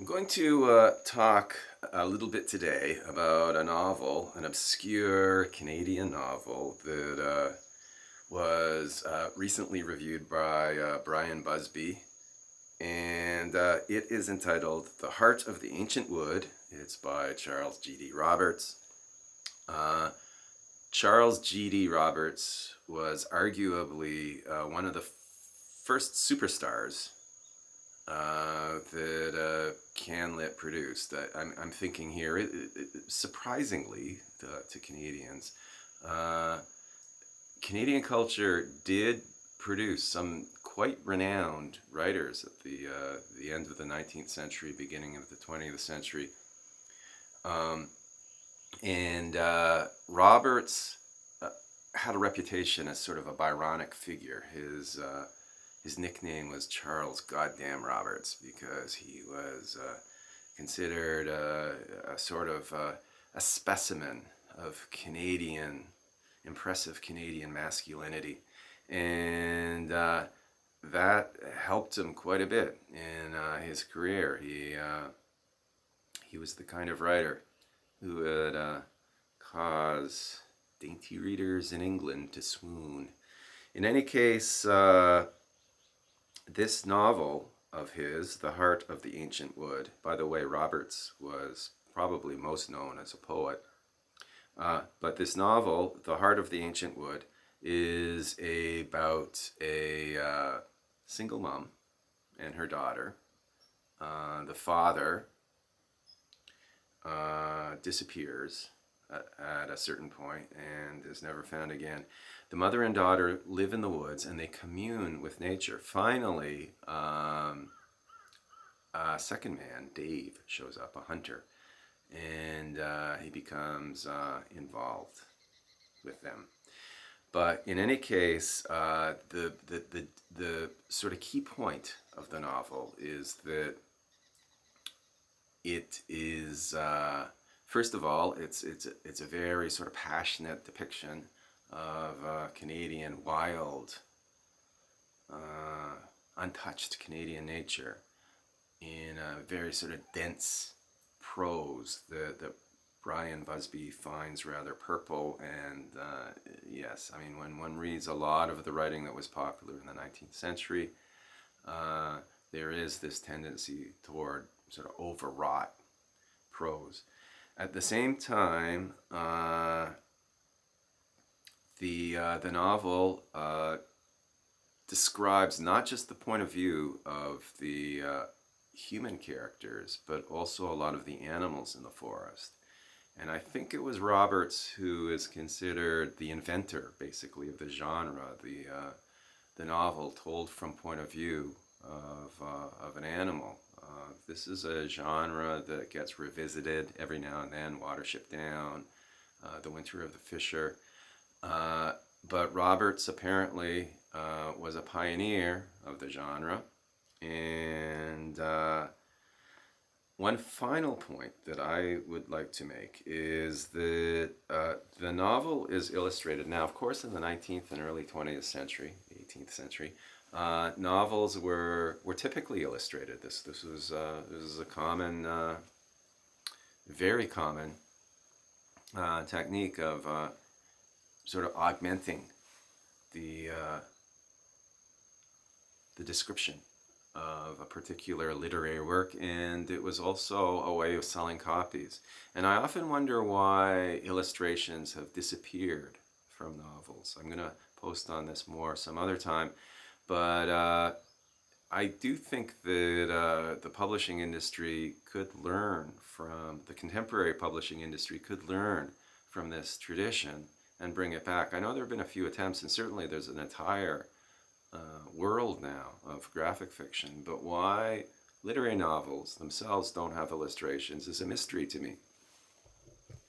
I'm going to talk a little bit today about a novel, an obscure Canadian novel that was recently reviewed by Brian Busby. And it is entitled The Heart of the Ancient Wood. It's by Charles G.D. Roberts. Uh, Charles G.D. Roberts was arguably one of the first superstars that CanLit produced. I'm thinking here, surprisingly to Canadians, uh, Canadian culture did produce some quite renowned writers at the end of the 19th century, beginning of the 20th century. Um, and Roberts had a reputation as sort of a Byronic figure. His nickname was Charles Goddamn Roberts because he was considered a sort of a specimen of impressive Canadian masculinity. And that helped him quite a bit in his career. He was the kind of writer who would cause dainty readers in England to swoon. In any case, this novel of his, The Heart of the Ancient Wood, by the way, Roberts was probably most known as a poet, but this novel, The Heart of the Ancient Wood, is about a single mom and her daughter. The father disappears at a certain point and is never found again. The mother and daughter live in the woods and they commune with nature. Finally, a second man, Dave, shows up, a hunter, and he becomes involved with them. But in any case, the sort of key point of the novel is that it is first of all, it's a very sort of passionate depiction of Canadian wild, untouched Canadian nature in a very sort of dense prose that Brian Busby finds rather purple. And yes, I mean, when one reads a lot of the writing that was popular in the 19th century, there is this tendency toward sort of overwrought prose. At the same time, the novel describes not just the point of view of the human characters, but also a lot of the animals in the forest. And I think it was Roberts who is considered the inventor, basically, of the genre. The novel told from point of view of an animal. This is a genre that gets revisited every now and then. Watership Down, The Winter of the Fisher. But Roberts apparently was a pioneer of the genre. And one final point that I would like to make is that the novel is illustrated. Now, of course, in the 19th and early 20th century, 18th century, novels were typically illustrated. This was a common, very common technique of sort of augmenting the description of a particular literary work, and it was also a way of selling copies. And I often wonder why illustrations have disappeared from novels. I'm going to post on this more some other time, but I do think that the publishing industry could learn from, the contemporary publishing industry could learn from this tradition and bring it back. I know there have been a few attempts, and certainly there's an entire world now of graphic fiction, but why literary novels themselves don't have illustrations is a mystery to me.